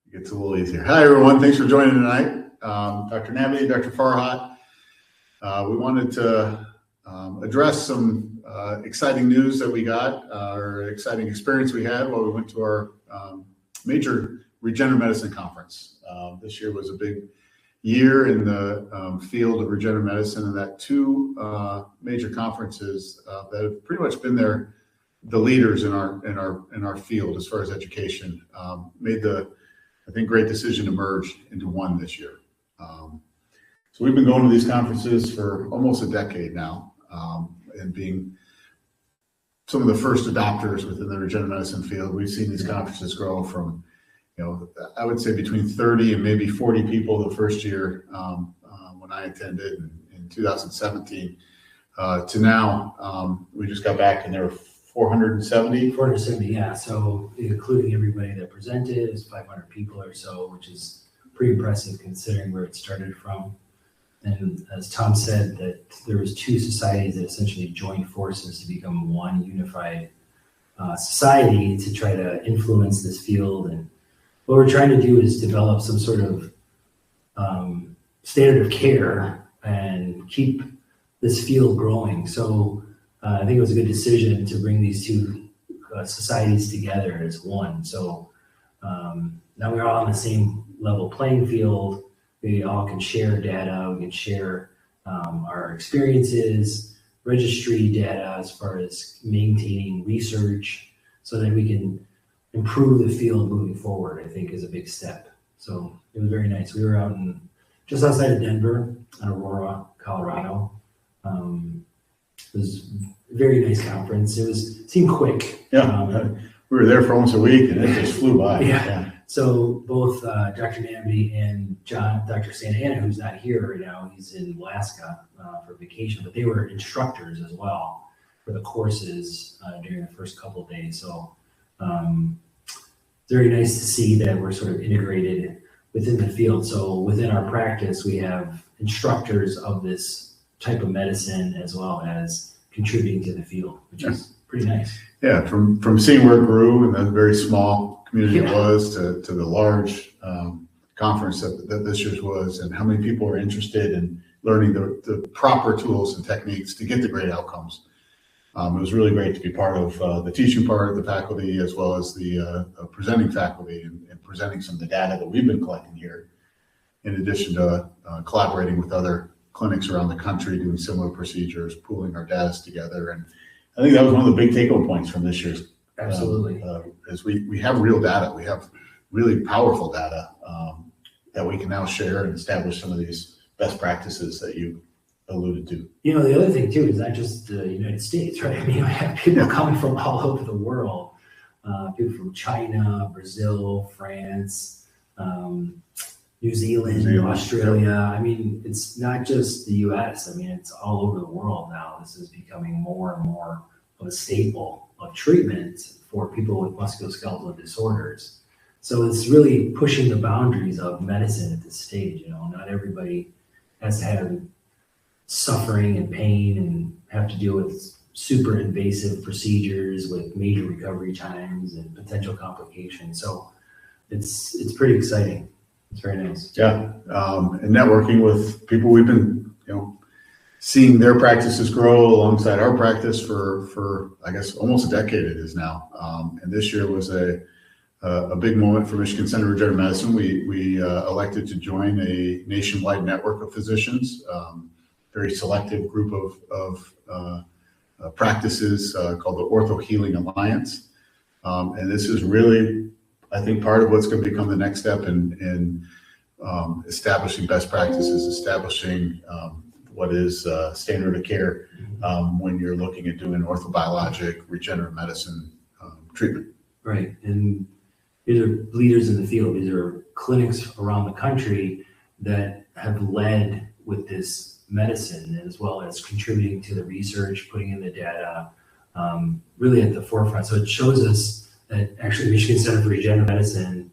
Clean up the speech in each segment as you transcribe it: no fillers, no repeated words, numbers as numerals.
It gets a little easier. Hi, everyone. Thanks for joining tonight. Dr. Nabity and Dr. Farhat. We wanted to address some exciting news that we got, or exciting experience we had while we went to our major Regenerative Medicine conference. This year was a big year in the field of regenerative medicine, and that two major conferences that have pretty much been the leaders in our field as far as education made the, I think, great decision to merge into one this year. So we've been going to these conferences for almost a decade now, and being some of the first adopters within the regenerative medicine field. We've seen these conferences grow from, I would say between 30 and maybe 40 people the first year when I attended in 2017 to now. We just got back and there were 470. 470, yeah. So including everybody that presented, is 500 people or so, which is pretty impressive considering where it started from. And as Tom said, that there was two societies that essentially joined forces to become one unified society to try to influence this field. And what we're trying to do is develop some sort of standard of care and keep this field growing. So I think it was a good decision to bring these two societies together as one. So now we're all on the same level playing field. We all can share data, we can share our experiences, registry data as far as maintaining research so that we can improve the field moving forward, I think is a big step. So it was very nice. We were out just outside of Denver, in Aurora, Colorado. It was a very nice conference. It seemed quick. Yeah, we were there for almost a week and it just flew by. Yeah. So both Dr. Nabity and Dr. Santana, who's not here right now, he's in Alaska for vacation, but they were instructors as well for the courses during the first couple of days. So very nice to see that we're sort of integrated within the field. So within our practice, we have instructors of this type of medicine as well as contributing to the field, which is pretty nice. Yeah, from seeing where it grew and the very small community it was to the large conference that this year's was, and how many people are interested in learning the proper tools and techniques to get the great outcomes. It was really great to be part of the teaching part of the faculty as well as the presenting faculty and presenting some of the data that we've been collecting here, in addition to collaborating with other clinics around the country doing similar procedures, pooling our data together. And I think that was one of the big take-home points from this year's. Absolutely. Is we have real data. We have really powerful data that we can now share and establish some of these best practices that you alluded to. The other thing too is not just the United States, right? I mean, I have people coming from all over the world, people from China, Brazil, France, New Zealand, Australia. I mean, it's not just the US. I mean, it's all over the world now. This is becoming more and more of a staple of treatment for people with musculoskeletal disorders. So it's really pushing the boundaries of medicine at this stage. Not everybody has to have suffering and pain and have to deal with super invasive procedures with major recovery times and potential complications. So it's pretty exciting. It's very nice. Yeah, and networking with people we've been, seeing their practices grow alongside our practice for I guess almost a decade it is now. And this year was a big moment for Michigan Center of Regenerative Medicine. We elected to join a nationwide network of physicians, very selective group of practices called the Ortho Healing Alliance. And this is really, I think, part of what's going to become the next step in establishing best practices, establishing what is standard of care when you're looking at doing orthobiologic regenerative medicine treatment. Right, and these are leaders in the field. These are clinics around the country that have led with this medicine, as well as contributing to the research, putting in the data, really at the forefront. So it shows us that actually Michigan Center for Regenerative Medicine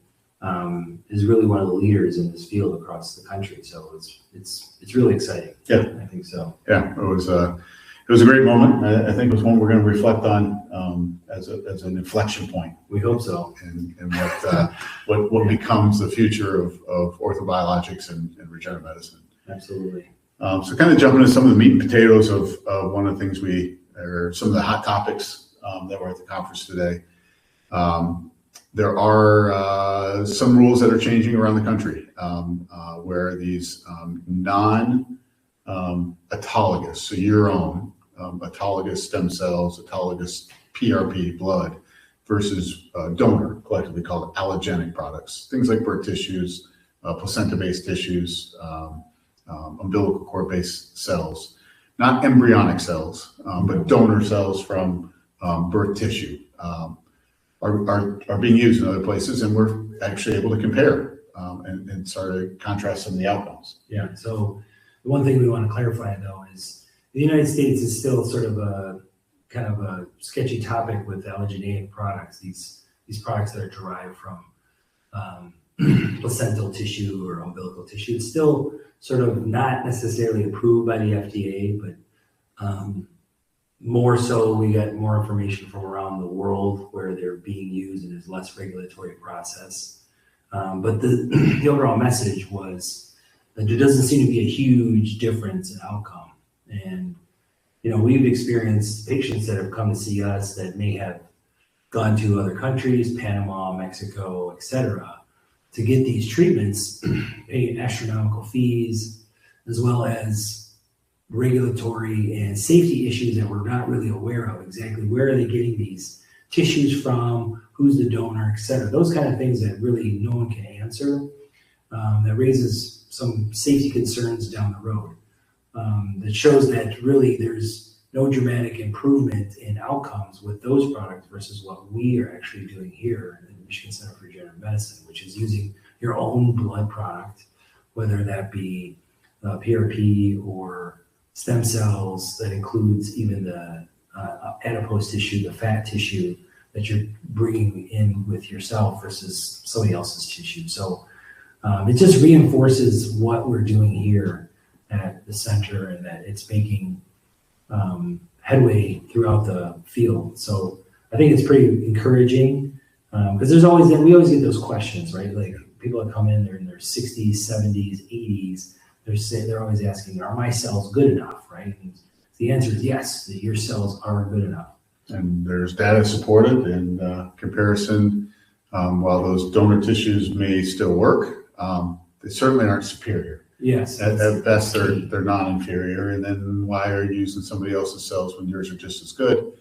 is really one of the leaders in this field across the country. So it's really exciting. Yeah, I think so. Yeah, it was it was a great moment. I think it was one we're going to reflect on as an inflection point. We hope so. And what becomes the future of orthobiologics and regenerative medicine. Absolutely. So kind of jumping into some of the meat and potatoes of one of the things or some of the hot topics that were at the conference today. There are some rules that are changing around the country where these non-autologous, so your own autologous stem cells, autologous PRP blood versus donor, collectively called allogenic products, things like birth tissues, placenta-based tissues, umbilical cord-based cells, not embryonic cells, but donor cells from birth tissue. Are being used in other places, and we're actually able to compare and start to contrast some of the outcomes. Yeah. So the one thing we want to clarify, though, is the United States is still sort of a kind of a sketchy topic with allogeneic products. These products that are derived from placental tissue or umbilical tissue. It's still sort of not necessarily approved by the FDA, but more so, we get more information from around the world where they're being used and there's less regulatory process. But the overall message was that there doesn't seem to be a huge difference in outcome. And, we've experienced patients that have come to see us that may have gone to other countries, Panama, Mexico, etc., to get these treatments, pay astronomical fees, as well as regulatory and safety issues that we're not really aware of. Exactly where are they getting these tissues from, who's the donor, etc. Those kind of things that really no one can answer. That raises some safety concerns down the road. That shows that really there's no dramatic improvement in outcomes with those products versus what we are actually doing here at the Michigan Center for Regenerative Medicine, which is using your own blood product, whether that be PRP or stem cells. That includes even the adipose tissue, the fat tissue that you're bringing in with yourself versus somebody else's tissue. So it just reinforces what we're doing here at the center and that it's making headway throughout the field. So I think it's pretty encouraging because we always get those questions, right? Like people that come in, they're in their 60s, 70s, 80s. They're always asking, are my cells good enough, right? And the answer is yes, that your cells are good enough. And there's data supported and comparison. While those donor tissues may still work, they certainly aren't superior. Yes. At best, they're non-inferior. And then why are you using somebody else's cells when yours are just as good?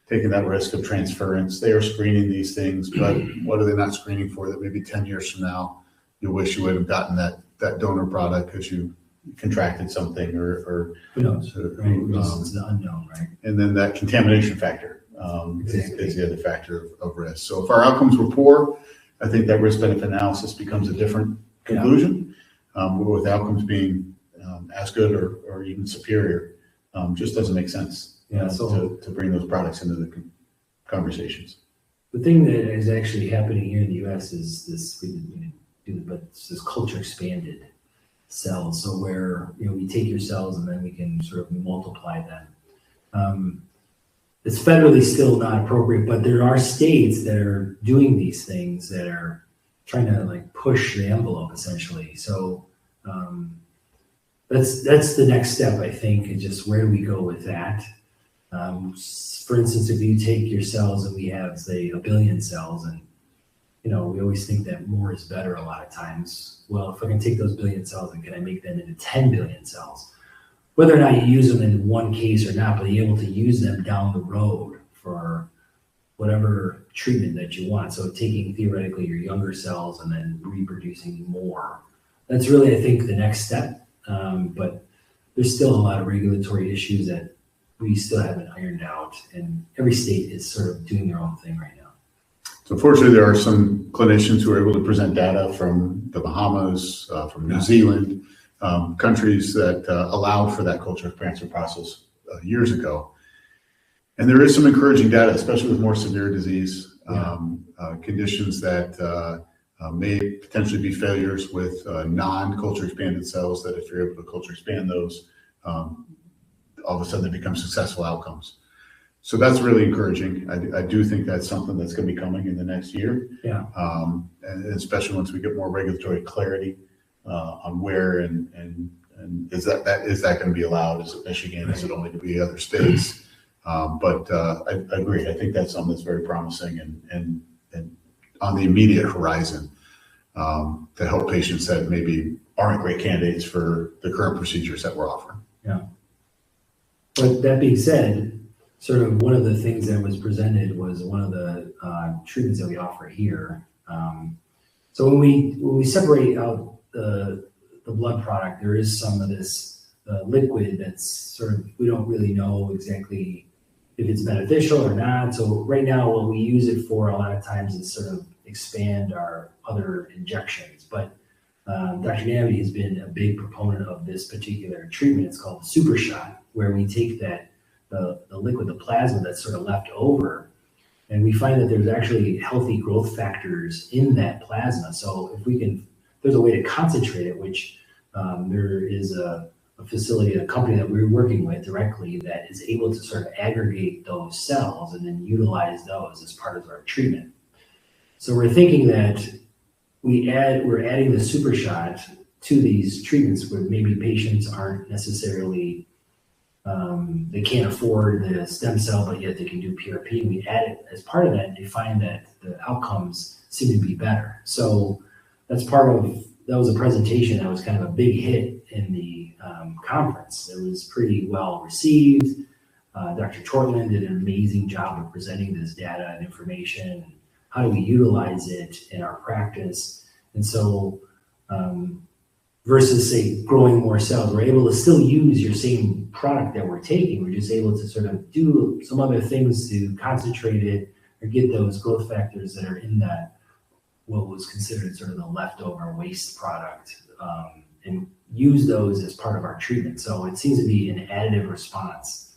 Taking that risk of transference. They are screening these things, but what are they not screening for that maybe 10 years from now you wish you would have gotten that donor product because you contracted something or who knows? It's the unknown, right? And then that contamination factor Exactly. is the other factor of risk. So if our outcomes were poor, I think that risk-benefit analysis becomes a different conclusion. With outcomes being as good or even superior, just doesn't make sense to bring those products into the conversations. The thing that is actually happening here in the U.S. is this, it's this culture expanded cells. So where we take your cells and then we can sort of multiply them. It's federally still not appropriate, but there are states that are doing these things that are trying to push the envelope essentially. So that's the next step, I think, and just where do we go with that? For instance, if you take your cells and we have, say, 1 billion cells, and we always think that more is better a lot of times. Well, if I can take those 1 billion cells and can I make them into 10 billion cells? Whether or not you use them in one case or not, but you're able to use them down the road for whatever treatment that you want. So taking theoretically your younger cells and then reproducing more. That's really, I think, the next step. But there's still a lot of regulatory issues that we still haven't ironed out, and every state is sort of doing their own thing right now. So fortunately, there are some clinicians who are able to present data from the Bahamas, from New Zealand, countries that allowed for that culture transfer process years ago. And there is some encouraging data, especially with more severe disease, conditions that may potentially be failures with non-culture expanded cells, that if you're able to culture expand those, all of a sudden they become successful outcomes. So that's really encouraging. I do think that's something that's going to be coming in the next year. Yeah. And especially once we get more regulatory clarity on where and is that going to be allowed? Is it Michigan? Is it only to be other states? But I agree. I think that's something that's very promising and on the immediate horizon to help patients that maybe aren't great candidates for the current procedures that we're offering. Yeah. But that being said, sort of one of the things that was presented was one of the treatments that we offer here. So when we separate out the blood product, there is some of this liquid that's sort of, we don't really know exactly if it's beneficial or not. So right now, what we use it for a lot of times is sort of expand our other injections. But Dr. Nabity has been a big proponent of this particular treatment. It's called the super shot, where we take the liquid, the plasma that's sort of left over, and we find that there's actually healthy growth factors in that plasma. So if we can, there's a way to concentrate it, which there is a facility, a company that we're working with directly that is able to sort of aggregate those cells and then utilize those as part of our treatment. So we're thinking that we're adding the super shot to these treatments where maybe patients aren't necessarily, they can't afford the stem cell, but yet they can do PRP. We add it as part of that, and they find that the outcomes seem to be better. So that's that was a presentation that was kind of a big hit in the conference. It was pretty well received. Dr. Tortland did an amazing job of presenting this data and information. How do we utilize it in our practice? And so versus say growing more cells, we're able to still use your same product that we're taking. We're just able to sort of do some other things to concentrate it or get those growth factors that are in that, what was considered sort of the leftover waste product, and use those as part of our treatment. So it seems to be an additive response.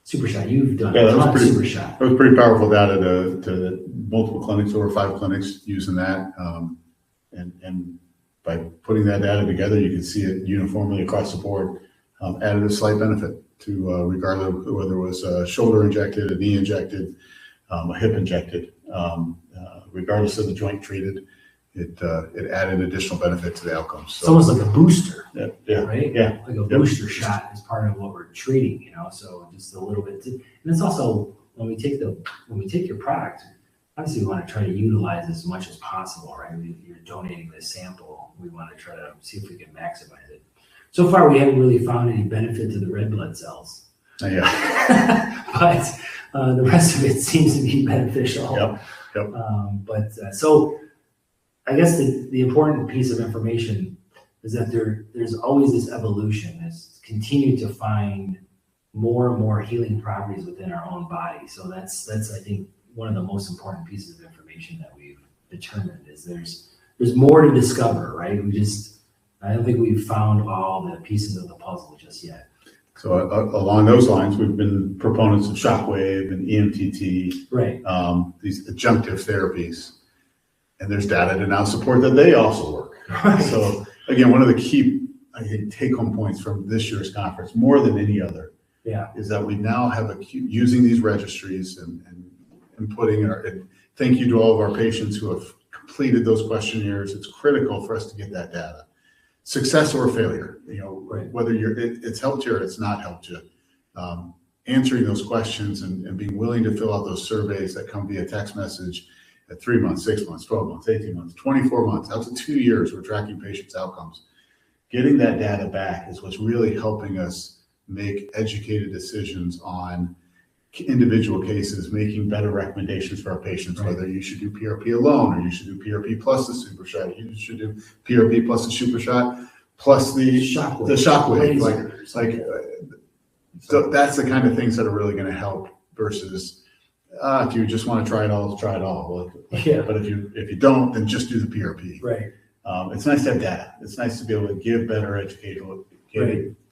Super shot, you've done a lot of super shot. It was pretty powerful data to multiple clinics, over 5 clinics using that. And by putting that data together, you can see it uniformly across the board, added a slight benefit to regardless of whether it was a shoulder injected, a knee injected, a hip injected, regardless of the joint treated, it added additional benefit to the outcomes. So, it's almost like a booster, yeah, right? Yeah, like a booster shot is part of what we're treating, so just a little bit. And it's also when we take your product, obviously we want to try to utilize as much as possible, right? You're donating this sample, we want to try to see if we can maximize it. So far, we haven't really found any benefit to the red blood cells. Yeah. But the rest of it seems to be beneficial. Yep. So I guess the important piece of information is that there's always this evolution, is continue to find more and more healing properties within our own body. So that's I think one of the most important pieces of information that we've determined is there's more to discover, right? I don't think we've found all the pieces of the puzzle just yet. So along those lines, we've been proponents of shockwave and EMTT, right? These adjunctive therapies, and there's data to now support that they also work. Right. So again, one of the key, I think, take-home points from this year's conference, more than any other, is that we now have using these registries and putting and thank you to all of our patients who have completed those questionnaires. It's critical for us to get that data. Success or failure, right. Whether it's helped you or it's not helped you. Answering those questions and being willing to fill out those surveys that come via text message at 3 months, 6 months, 12 months, 18 months, 24 months, up to 2 years, we're tracking patients' outcomes. Getting that data back is what's really helping us make educated decisions on individual cases, making better recommendations for our patients, right. Whether you should do PRP alone or you should do PRP plus the super shot, you should do PRP plus the super shot plus the shockwave. So that's the kind of things that are really going to help versus if you just want to try it all, try it all. Well, but if you don't, then just do the PRP. Right. It's nice to have data. It's nice to be able to give better educational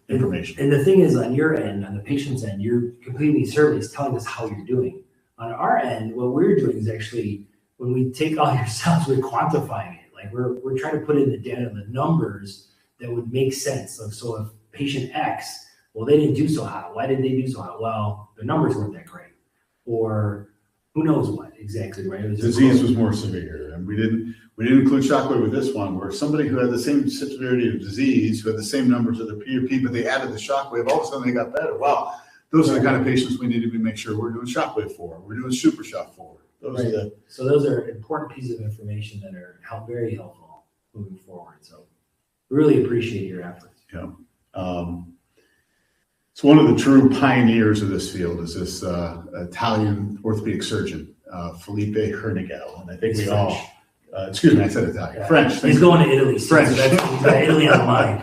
information. And the thing is, on your end, on the patient's end, you're completing these surveys telling us how you're doing. On our end, what we're doing is actually, when we take all your cells, we're quantifying it. Like we're trying to put in the data, the numbers that would make sense. So if patient X well, they didn't do so hot. Why did they do so hot? Well, their numbers weren't that great, or who knows what exactly, right? Disease was more severe, and we didn't include shockwave with this one, where somebody who had the same severity of disease, who had the same numbers of their PRP, but they added the shockwave, all of a sudden they got better. Wow, those are the kind of patients we need to make sure we're doing shockwave for. We're doing super shock for. So those are important pieces of information that are very helpful moving forward. So really appreciate your efforts. Yeah. So one of the true pioneers of this field is this Italian orthopedic surgeon, Felipe Hernigel. And I think we all, excuse me, I said Italian. Yeah. French. He's going to Italy. French. So he's got Italy on mind.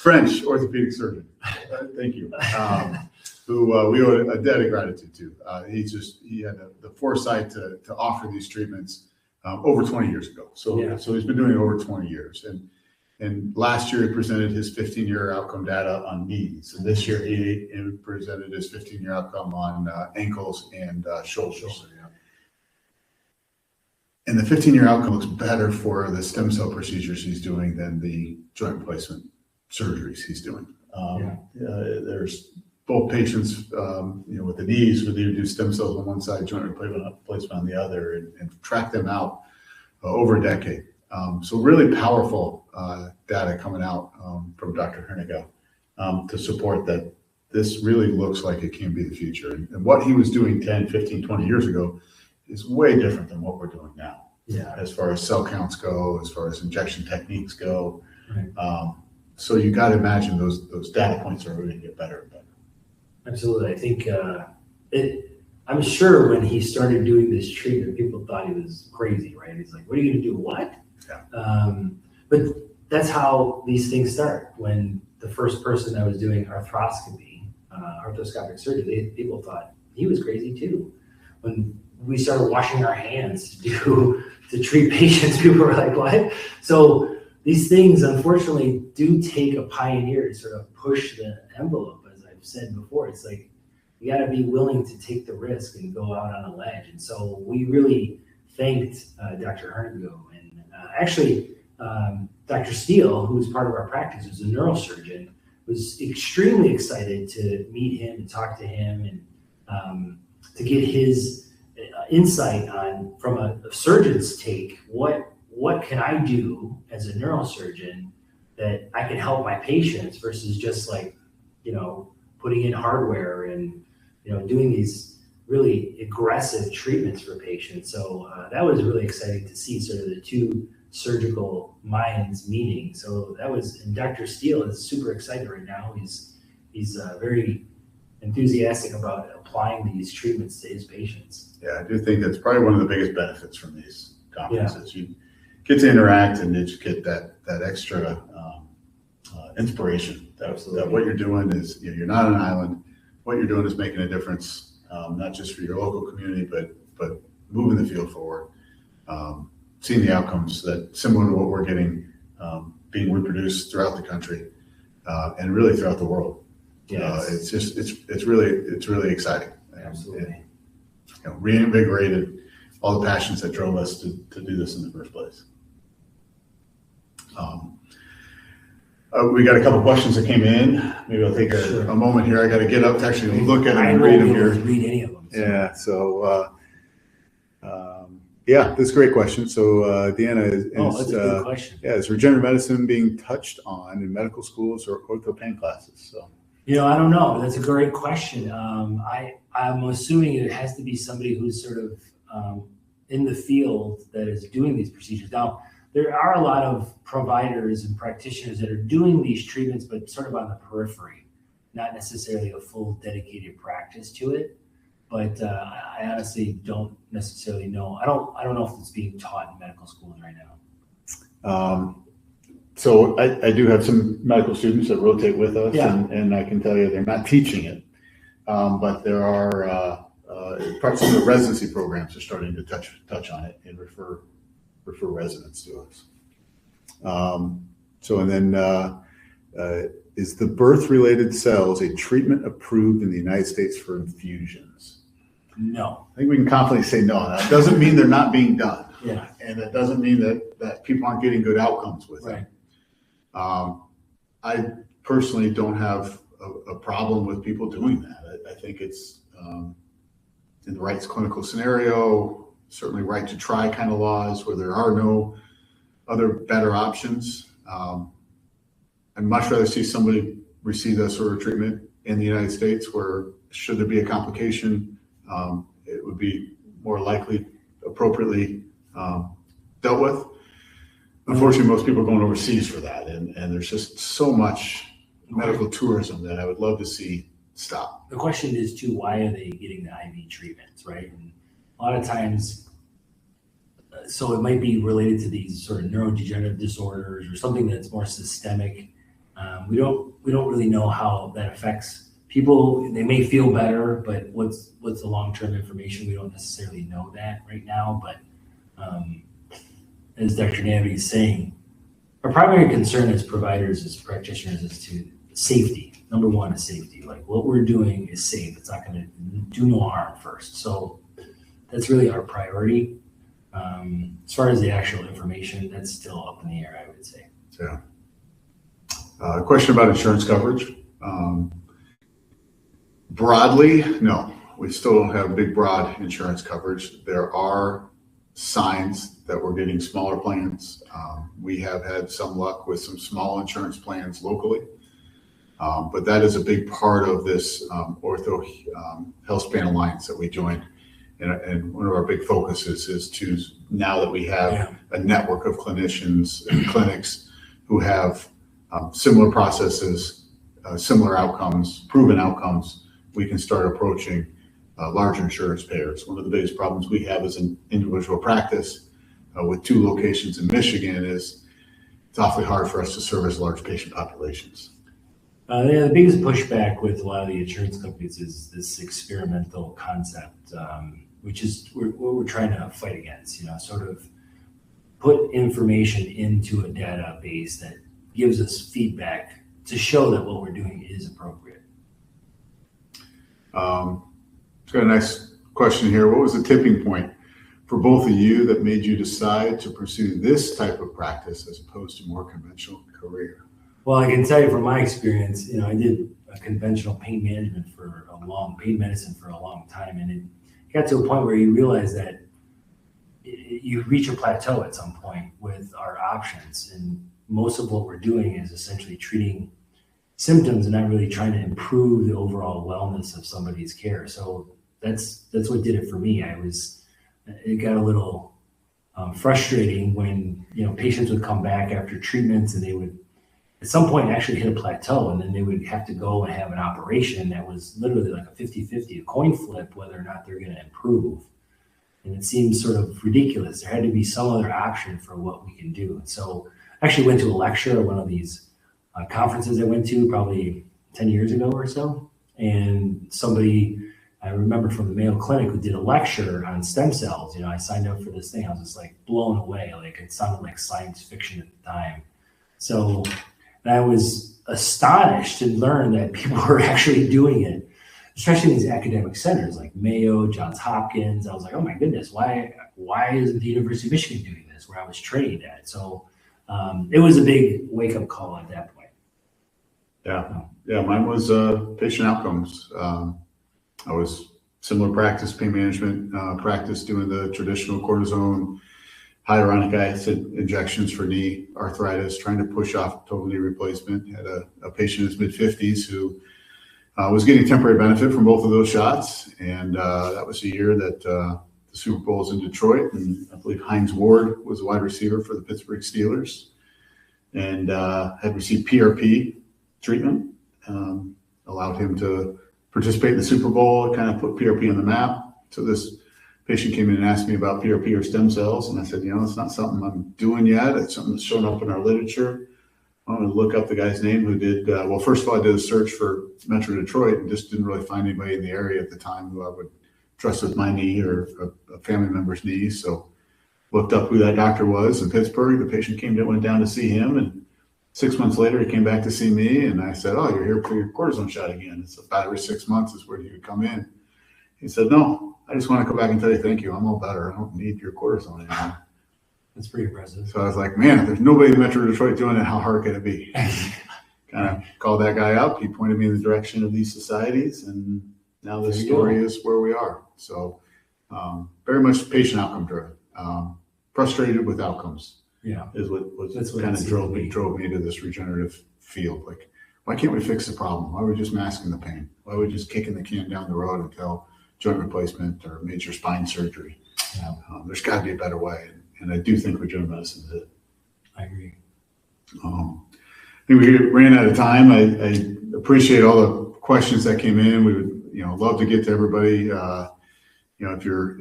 French orthopedic surgeon. Thank you. Who we owe a debt of gratitude to. He had the foresight to offer these treatments over 20 years ago. So he's been doing it over 20 years. And last year he presented his 15-year outcome data on knees. And this year he presented his 15-year outcome on ankles and shoulders. And the 15-year outcome looks better for the stem cell procedures he's doing than the joint replacement surgeries he's doing. There's both patients, with the knees, whether you do stem cells on one side, joint replacement on the other, and track them out over a decade. So really powerful data coming out from Dr. Hernigel to support that this really looks like it can be the future. And what he was doing 10, 15, 20 years ago is way different than what we're doing now. Yeah. As far as cell counts go, as far as injection techniques go. Right. So you got to imagine those data points are going to get better and better. Absolutely. I think I'm sure when he started doing this treatment, people thought he was crazy, right? He's like, what are you going to do? What? Yeah. But that's how these things start. When the first person that was doing arthroscopy, arthroscopic surgery, people thought he was crazy too. When we started washing our hands to treat patients, people were like, what? So these things, unfortunately, do take a pioneer to sort of push the envelope, as I've said before. It's like, you got to be willing to take the risk and go out on a ledge. And so we really thanked Dr. Hernigel. And actually, Dr. Steele, who was part of our practice, who's a neurosurgeon, was extremely excited to meet him and talk to him and to get his insight on, from a surgeon's take, what can I do as a neurosurgeon that I can help my patients versus just like, putting in hardware and, doing these really aggressive treatments for patients. So that was really exciting to see, sort of the two surgical minds meeting. So that was, and Dr. Steele is super excited right now. He's very enthusiastic about applying these treatments to his patients. Yeah, I do think that's probably one of the biggest benefits from these conferences. Yeah. You get to interact and you just get that extra inspiration that what you're doing is, you're not an island. What you're doing is making a difference, not just for your local community, but moving the field forward, seeing the outcomes that similar to what we're getting being reproduced throughout the country and really throughout the world. Yes. It's really exciting. Absolutely. Reinvigorated all the passions that drove us to do this in the first place. We got a couple questions that came in. Maybe I'll take a moment here. I got to get up to actually look at them and read them here. Read any of them. So. Yeah. So, this is a great question. So, Deanna, that's a good question. Yeah, is regenerative medicine being touched on in medical schools or ortho-pain classes? So, I don't know. That's a great question. I'm assuming it has to be somebody who's sort of in the field that is doing these procedures. Now, there are a lot of providers and practitioners that are doing these treatments, but sort of on the periphery, not necessarily a full dedicated practice to it. But I honestly don't necessarily know. I don't know if it's being taught in medical schools right now. So I do have some medical students that rotate with us, yeah. and I can tell you they're not teaching it, but there are parts of the residency programs are starting to touch on it and refer residents to us. Is the birth-related cells a treatment approved in the United States for infusions? No. I think we can confidently say no. That doesn't mean they're not being done. Yeah. And that doesn't mean that people aren't getting good outcomes with right. it. I personally don't have a problem with people doing that. I think it's in the right clinical scenario, certainly right to try kind of laws where there are no other better options. I'd much rather see somebody receive that sort of treatment in the United States where, should there be a complication, it would be more likely appropriately dealt with. Unfortunately, most people are going overseas for that, and there's just so much medical tourism that I would love to see stop. The question is too, why are they getting the IV treatments, right? And a lot of times, so it might be related to these sort of neurodegenerative disorders or something that's more systemic. We don't really know how that affects people. They may feel better, but what's the long-term information? We don't necessarily know that right now. But as Dr. Nabity is saying, our primary concern as providers, as practitioners, is to safety. Number one is safety. Like, what we're doing is safe. It's not going to do no harm first. So that's really our priority. As far as the actual information, that's still up in the air, I would say. Yeah. A question about insurance coverage. Broadly, no, we still don't have big, broad insurance coverage. There are signs that we're getting smaller plans. We have had some luck with some small insurance plans locally, but that is a big part of this Ortho Health Span Alliance that we joined. And one of our big focuses is to, now that we have a network of clinicians and clinics who have similar processes, similar outcomes, proven outcomes, we can start approaching larger insurance payers. One of the biggest problems we have as an individual practice with 2 locations in Michigan is it's awfully hard for us to service large patient populations. The biggest pushback with a lot of the insurance companies is this experimental concept, which is what we're trying to fight against, sort of put information into a database that gives us feedback to show that what we're doing is appropriate. Got a nice question here. What was the tipping point for both of you that made you decide to pursue this type of practice as opposed to more conventional career? Well, I can tell you from my experience, I did a conventional pain management pain medicine for a long time. And it got to a point where you realize that you reach a plateau at some point with our options. And most of what we're doing is essentially treating symptoms and not really trying to improve the overall wellness of somebody's care. So that's what did it for me. It got a little frustrating when, patients would come back after treatments and they would at some point actually hit a plateau, and then they would have to go and have an operation that was literally like a 50-50, a coin flip, whether or not they're going to improve. And it seems sort of ridiculous. There had to be some other option for what we can do. And so I actually went to a lecture at one of these conferences I went to probably 10 years ago or so. And somebody I remember from the Mayo Clinic who did a lecture on stem cells. I signed up for this thing. I was just like blown away. Like, it sounded like science fiction at the time. So and I was astonished to learn that people were actually doing it, especially in these academic centers like Mayo, Johns Hopkins. I was like, oh my goodness, why isn't the University of Michigan doing this, where I was trained at? So it was a big wake-up call at that point. Yeah, mine was patient outcomes. I was similar practice, pain management practice, doing the traditional cortisone, hyaluronic acid injections for knee arthritis, trying to push off total knee replacement. Had a patient in his mid-50s who was getting temporary benefit from both of those shots. And that was a year that the Super Bowl was in Detroit. And I believe Hines Ward was a wide receiver for the Pittsburgh Steelers and had received PRP treatment, allowed him to participate in the Super Bowl, kind of put PRP on the map. So this patient came in and asked me about PRP or stem cells, and I said, it's not something I'm doing yet. It's something that's shown up in our literature. I wanted to look up the guy's name who did, first of all, I did a search for Metro Detroit and just didn't really find anybody in the area at the time who I would trust with my knee or a family member's knee. So looked up who that doctor was in Pittsburgh. The patient went down to see him, and 6 months later, he came back to see me, and I said, you're here for your cortisone shot again. It's 5 or 6 months is where you would come in. He said, no, I just want to go back and tell you thank you. I'm all better. I don't need your cortisone anymore. That's pretty impressive. So I was like, man, if there's nobody in Metro Detroit doing it, how hard can it be? kind of called that guy up. He pointed me in the direction of these societies, and now the There you story go. is where we are. So very much patient outcome driven. Frustrated with outcomes Yeah. is what That's what kind it of seems to be. drove me to this regenerative field. Like, why can't we fix the problem? Why are we just masking the pain? Why are we just kicking the can down the road until joint replacement or major spine surgery? Yeah. There's got to be a better way, and I do think regenerative medicine is it. I agree. I think we ran out of time. I appreciate all the questions that came in. We would, love to get to everybody. If you're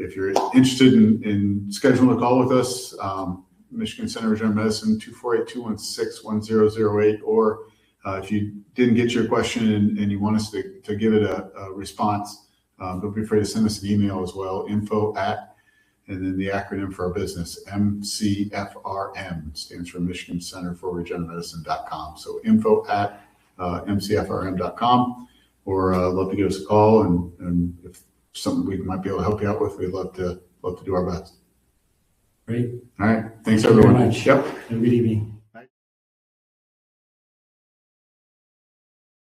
interested in scheduling a call with us, Michigan Center of Regenerative Medicine, 248-216-1008, or if you didn't get your question and you want us to give it a response, don't be afraid to send us an email as well, info@ and then the acronym for our business, MCFRM, stands for Michigan Center for Regenerative Medicine.com. So info@ MCFRM.com, or love to give us a call, and if something we might be able to help you out with, we'd love to do our best. Great. All right. Thanks, Thank you very everyone. much. Yep. Have a good evening.